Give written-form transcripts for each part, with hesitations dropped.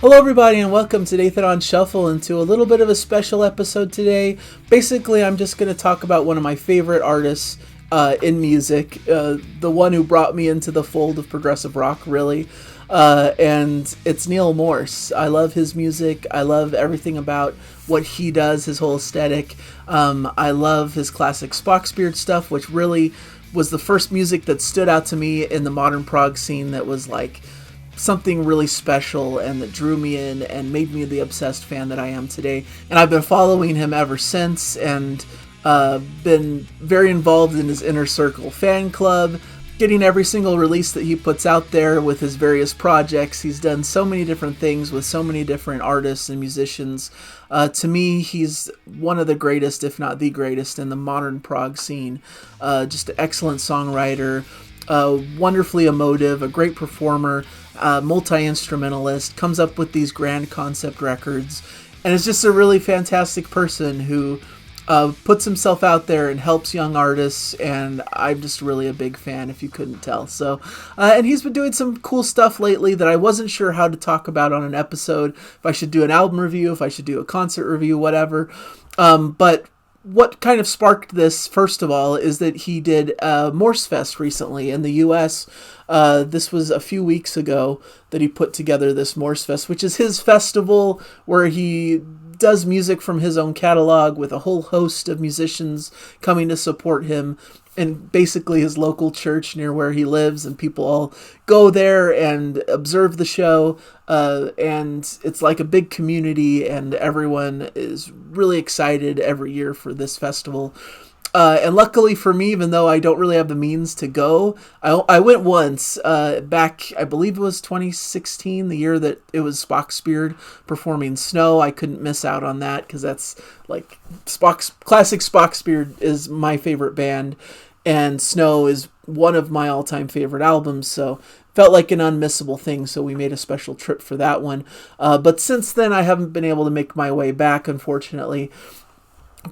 Hello everybody and welcome to Nathan on Shuffle and to a little bit of a special episode today. Basically, I'm just going to talk about one of my favorite artists in music, the one who brought me into the fold of progressive rock, really, and it's Neal Morse. I love his music. I love everything about what he does, his whole aesthetic. I love his classic Spock's stuff, which really was the first music that stood out to me in the modern prog scene that was like something really special and that drew me in and made me the obsessed fan that I am today. And I've been following him ever since and been very involved in his Inner Circle fan club, getting every single release that he puts out there with his various projects. He's done so many different things with so many different artists and musicians. To me, he's one of the greatest, if not the greatest, in the modern prog scene. Just an excellent songwriter, wonderfully emotive, a great performer, multi-instrumentalist, comes up with these grand concept records, and is just a really fantastic person who puts himself out there and helps young artists, and I'm just really a big fan, if you couldn't tell. So, and he's been doing some cool stuff lately that I wasn't sure how to talk about on an episode, if I should do an album review, if I should do a concert review, whatever. But what kind of sparked this, first of all, is that he did Morsefest recently in the U.S. This was a few weeks ago that he put together this Morsefest, which is his festival where he does music from his own catalog with a whole host of musicians coming to support him in basically his local church near where he lives, and people all go there and observe the show, and it's like a big community, and everyone is really excited every year for this festival. And luckily for me, even though I don't really have the means to go, I went once back, I believe it was 2016, the year that it was Spock's performing Snow. I couldn't miss out on that because that's like classic Spock's is my favorite band, and Snow is one of my all-time favorite albums, so felt like an unmissable thing, so we made a special trip for that one. But since then, I haven't been able to make my way back, unfortunately.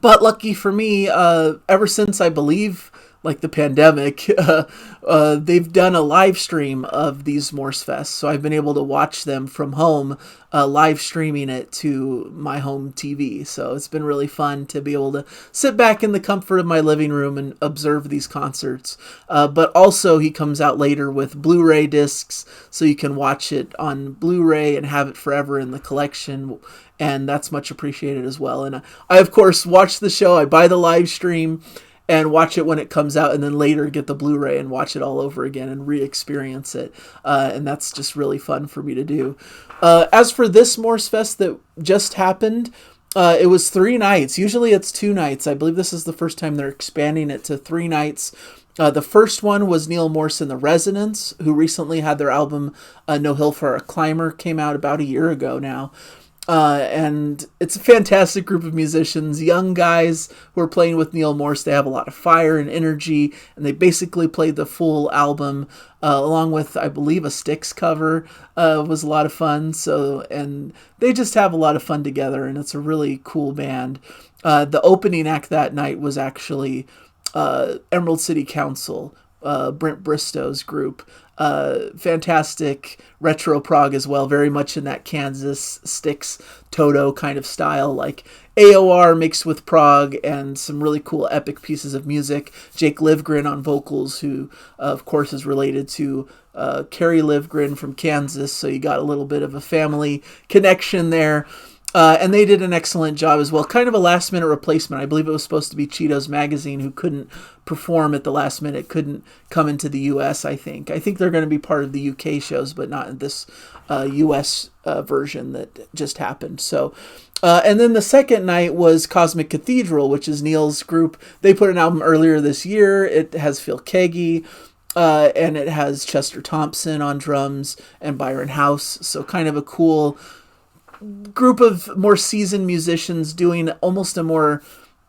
But lucky for me, ever since I believe, like the pandemic, they've done a live stream of these Morsefests. So I've been able to watch them from home, live streaming it to my home TV. So it's been really fun to be able to sit back in the comfort of my living room and observe these concerts. But also he comes out later with Blu-ray discs, so you can watch it on Blu-ray and have it forever in the collection. And that's much appreciated as well. And I, of course, watch the show. I buy the live stream and watch it when it comes out, and then later get the Blu-ray and watch it all over again and re-experience it. And that's just really fun for me to do. As for this Morsefest that just happened, it was 3 nights. Usually it's 2 nights. I believe this is the first time they're expanding it to 3 nights. The first one was Neal Morse and the Resonance, who recently had their album No Hill for a Climber, came out about a year ago now. And it's a fantastic group of musicians, young guys who are playing with Neal Morse. They have a lot of fire and energy, and they basically played the full album, along with, I believe, a Styx cover, was a lot of fun. So, and they just have a lot of fun together, and it's a really cool band. The opening act that night was actually Emerald City Council, Brent Bristow's group. Fantastic retro prog as well, very much in that Kansas Styx Toto kind of style, like AOR mixed with prog, and some really cool epic pieces of music. Jake Livgren on vocals, who of course is related to Carrie Livgren from Kansas, so you got a little bit of a family connection there. And they did an excellent job as well. Kind of a last-minute replacement. I believe it was supposed to be Cheetos Magazine, who couldn't perform at the last minute, couldn't come into the U.S., I think. I think they're going to be part of the U.K. shows, but not in this U.S. Version that just happened. So, and then the second night was Cosmic Cathedral, which is Neal's group. They put an album earlier this year. It has Phil Keaggy, and it has Chester Thompson on drums and Byron House. So kind of a cool group of more seasoned musicians doing almost a more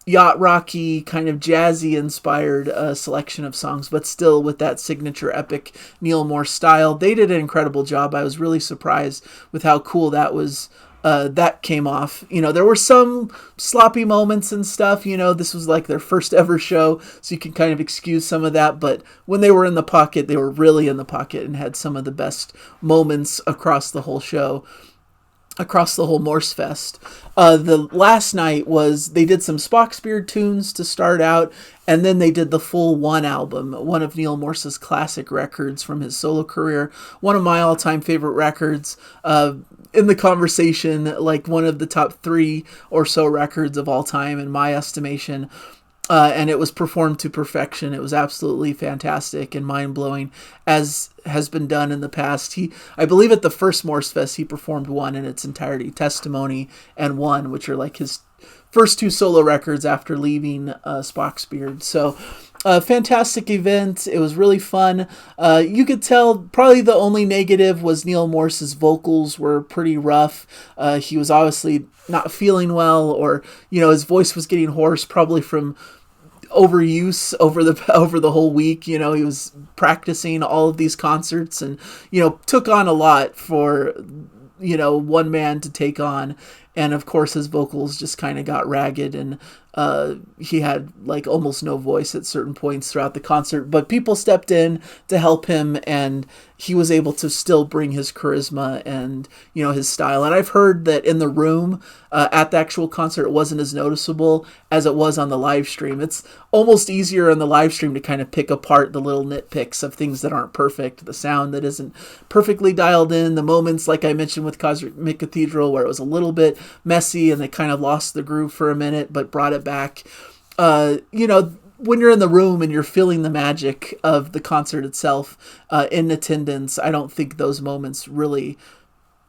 yacht rocky, kind of jazzy inspired selection of songs, but still with that signature epic Neal Morse style. They did an incredible job. I was really surprised with how cool that was. That came off. You know, there were some sloppy moments and stuff. You know, this was like their first ever show, so you can kind of excuse some of that. But when they were in the pocket, they were really in the pocket and had some of the best moments across the whole show. across the whole Morsefest. The last night was they did some Spocksbeard tunes to start out, and then they did the full One album, one of Neal Morse's classic records from his solo career, one of my all-time favorite records. In the conversation, like one of the top 3 or so records of all time in my estimation. And it was performed to perfection. It was absolutely fantastic and mind-blowing, as has been done in the past. I believe at the first Morsefest, he performed One in its entirety, Testimony and One, which are like his first 2 solo records after leaving Spocksbeard. So, fantastic event. It was really fun. You could tell probably the only negative was Neal Morse's vocals were pretty rough. He was obviously not feeling well, or, his voice was getting hoarse, probably from overuse over the whole week. He was practicing all of these concerts and, took on a lot for, one man to take on. And of course his vocals just kind of got ragged, and he had like almost no voice at certain points throughout the concert, but people stepped in to help him, and he was able to still bring his charisma and, his style. And I've heard that in the room at the actual concert, it wasn't as noticeable as it was on the live stream. It's almost easier on the live stream to kind of pick apart the little nitpicks of things that aren't perfect, the sound that isn't perfectly dialed in, the moments like I mentioned with Cosmic Cathedral where it was a little bit messy and they kind of lost the groove for a minute but brought it back. When you're in the room and you're feeling the magic of the concert itself, in attendance, I don't think those moments really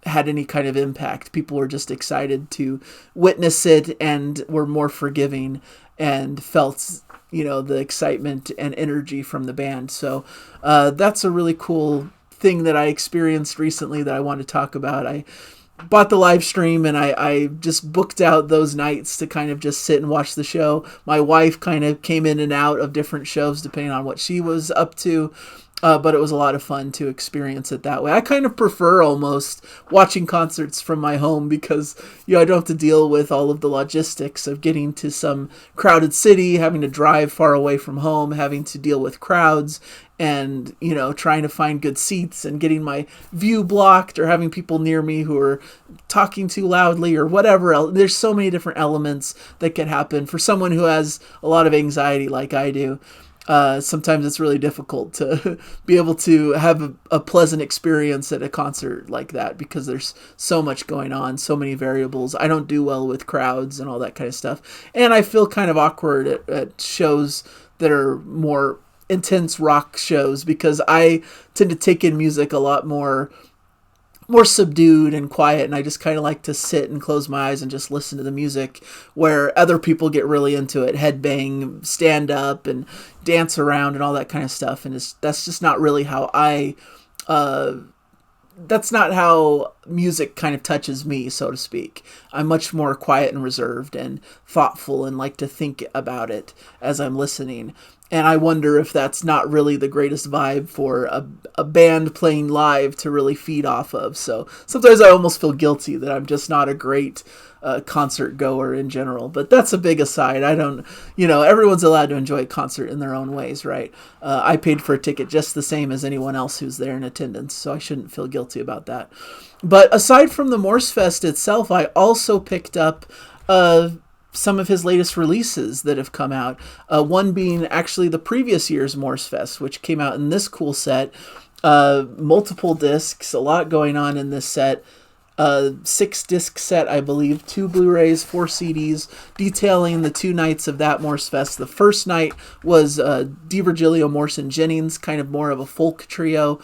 had any kind of impact. People were just excited to witness it and were more forgiving and felt, the excitement and energy from the band. So that's a really cool thing that I experienced recently that I want to talk about. I bought the live stream and I just booked out those nights to kind of just sit and watch the show. My wife kind of came in and out of different shows depending on what she was up to. But it was a lot of fun to experience it that way. I kind of prefer almost watching concerts from my home because, I don't have to deal with all of the logistics of getting to some crowded city, having to drive far away from home, having to deal with crowds, and, trying to find good seats and getting my view blocked or having people near me who are talking too loudly or whatever else. There's so many different elements that can happen for someone who has a lot of anxiety like I do. Sometimes it's really difficult to be able to have a pleasant experience at a concert like that because there's so much going on, so many variables. I don't do well with crowds and all that kind of stuff. And I feel kind of awkward at shows that are more intense rock shows because I tend to take in music a lot more subdued and quiet, and I just kind of like to sit and close my eyes and just listen to the music, where other people get really into it, headbang, stand up and dance around and all that kind of stuff. And that's just not really how that's not how music kind of touches me, so to speak. I'm much more quiet and reserved and thoughtful and like to think about it as I'm listening. And I wonder if that's not really the greatest vibe for a band playing live to really feed off of. So sometimes I almost feel guilty that I'm just not a great concert goer in general. But that's a big aside. I don't, everyone's allowed to enjoy a concert in their own ways, right? I paid for a ticket just the same as anyone else who's there in attendance, so I shouldn't feel guilty about that. But aside from the Morsefest itself, I also picked up some of his latest releases that have come out. One being actually the previous year's Morsefest, which came out in this cool set. Multiple discs, a lot going on in this set. 6-disc set, I believe, 2 Blu-rays, 4 CDs, detailing the 2 nights of that Morsefest. The first night was DiVirgilio, Morse, and Jennings, kind of more of a folk trio.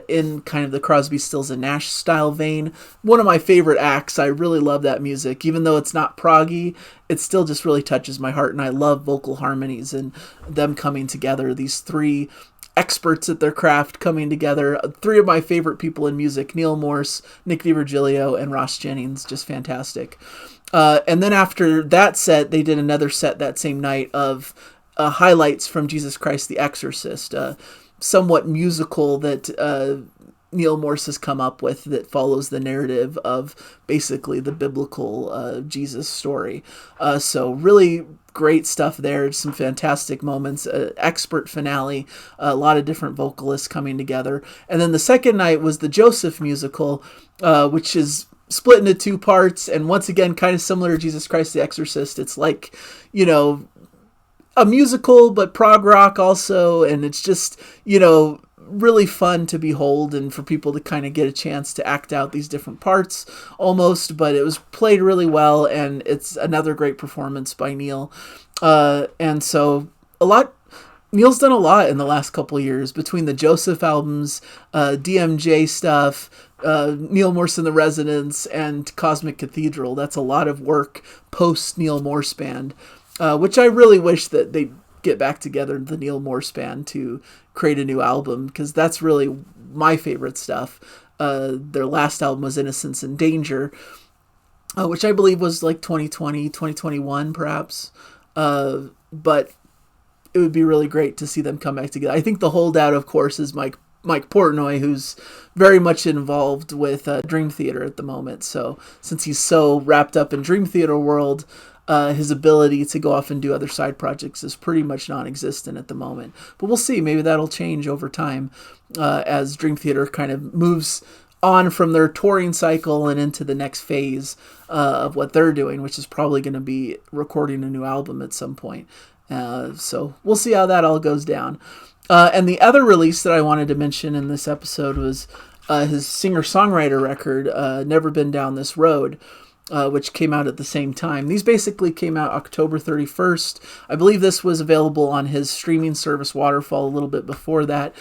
In kind of the Crosby, Stills, and Nash style vein. One of my favorite acts. I really love that music. Even though it's not proggy, it still just really touches my heart, and I love vocal harmonies and them coming together. These 3 experts at their craft coming together. 3 of my favorite people in music, Neal Morse, Nick DiVirgilio, and Ross Jennings. Just fantastic. And then after that set, they did another set that same night of highlights from Jesus Christ the Exorcist, somewhat musical that Neal Morse has come up with that follows the narrative of basically the biblical Jesus story. So really great stuff there. Some fantastic moments, expert finale, a lot of different vocalists coming together. And then the second night was the Joseph musical, which is split into two parts, and once again, kind of similar to Jesus Christ the Exorcist. It's like, you know, a musical, but prog rock also, and it's just, you know, really fun to behold and for people to kind of get a chance to act out these different parts almost, but it was played really well, and it's another great performance by Neal. And so Neal's done a lot in the last couple of years between the Joseph albums, DMJ stuff, Neal Morse and the Resonance, and Cosmic Cathedral. That's a lot of work post Neal Morse Band, which I really wish that they'd get back together, the Neal Morse Band, to create a new album, because that's really my favorite stuff. Their last album was Innocence and Danger, which I believe was like 2020, 2021 perhaps. But it would be really great to see them come back together. I think the holdout, of course, is Mike Portnoy, who's very much involved with Dream Theater at the moment. So since he's so wrapped up in Dream Theater world, his ability to go off and do other side projects is pretty much non-existent at the moment. But we'll see. Maybe that'll change over time as Dream Theater kind of moves on from their touring cycle and into the next phase of what they're doing, which is probably going to be recording a new album at some point. So we'll see how that all goes down. And the other release that I wanted to mention in this episode was his singer-songwriter record, Never Been Down This Road, which came out at the same time. These basically came out October 31st. I believe this was available on his streaming service Waterfall a little bit before that.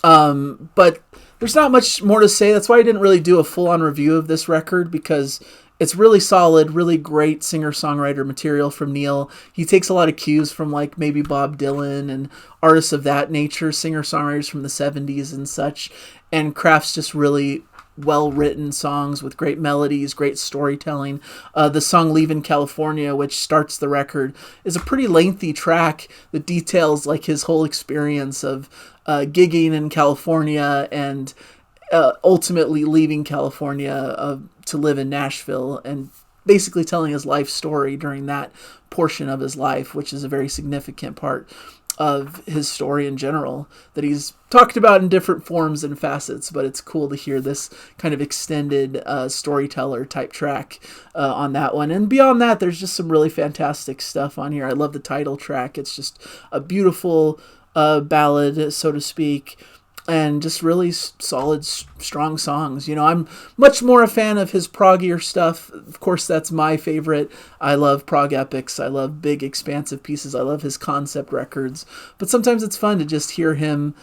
But there's not much more to say. That's why I didn't really do a full-on review of this record, because it's really solid, really great singer-songwriter material from Neal. He takes a lot of cues from like maybe Bob Dylan and artists of that nature, singer-songwriters from the 70s and such, and crafts just really well-written songs with great melodies, great storytelling. The song Leavin' California, which starts the record, is a pretty lengthy track that details like his whole experience of gigging in California and ultimately leaving California to live in Nashville, and basically telling his life story during that portion of his life, which is a very significant part of his story in general that he's talked about in different forms and facets. But it's cool to hear this kind of extended storyteller type track on that one. And beyond that, there's just some really fantastic stuff on here. I love the title track. It's just a beautiful ballad, so to speak, and just really solid, strong songs. You know, I'm much more a fan of his proggier stuff. Of course, that's my favorite. I love prog epics. I love big, expansive pieces. I love his concept records. But sometimes it's fun to just hear him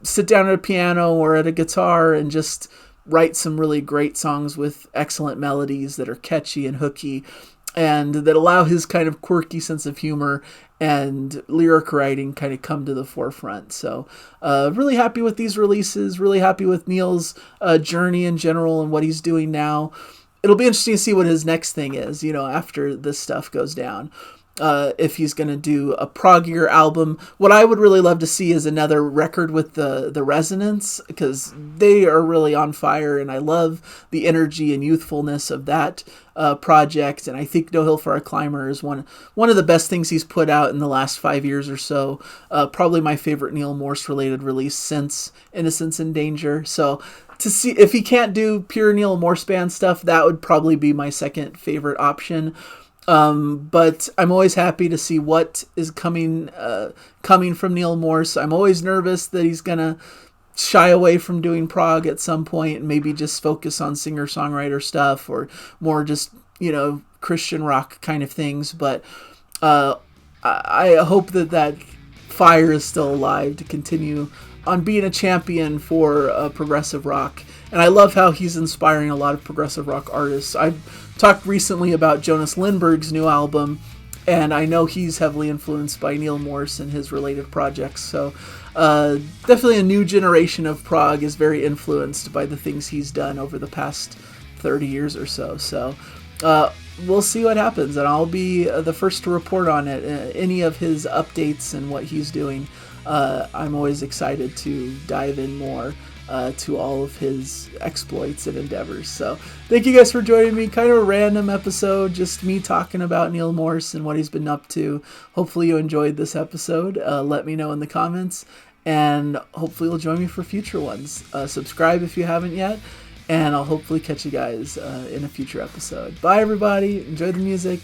sit down at a piano or at a guitar and just write some really great songs with excellent melodies that are catchy and hooky, and that allow his kind of quirky sense of humor and lyric writing kind of come to the forefront. So really happy with these releases, really happy with Neal's journey in general and what he's doing now. It'll be interesting to see what his next thing is, you know, after this stuff goes down. If he's going to do a proggier album. What I would really love to see is another record with the Resonance, because they are really on fire, and I love the energy and youthfulness of that project. And I think No Hill for a Climber is one of the best things he's put out in the last 5 years or so. Probably my favorite Neal Morse related release since Innocence and Danger. So to see if he can't do pure Neal Morse Band stuff, that would probably be my second favorite option. But I'm always happy to see what is coming from Neal Morse. I'm always nervous that he's gonna shy away from doing prog at some point and maybe just focus on singer-songwriter stuff or more just, you know, Christian rock kind of things. But I hope that fire is still alive to continue on being a champion for progressive rock. And I love how he's inspiring a lot of progressive rock artists. I've talked recently about Jonas Lindberg's new album, and I know he's heavily influenced by Neal Morse and his related projects. So definitely a new generation of prog is very influenced by the things he's done over the past 30 years or so. So we'll see what happens, and I'll be the first to report on it, any of his updates and what he's doing. I'm always excited to dive in more to all of his exploits and endeavors. So thank you guys for joining me. Kind of a random episode, just me talking about Neal Morse and what he's been up to. Hopefully you enjoyed this episode. Let me know in the comments, and hopefully you'll join me for future ones. Subscribe if you haven't yet, and I'll hopefully catch you guys in a future episode. Bye, everybody. Enjoy the music.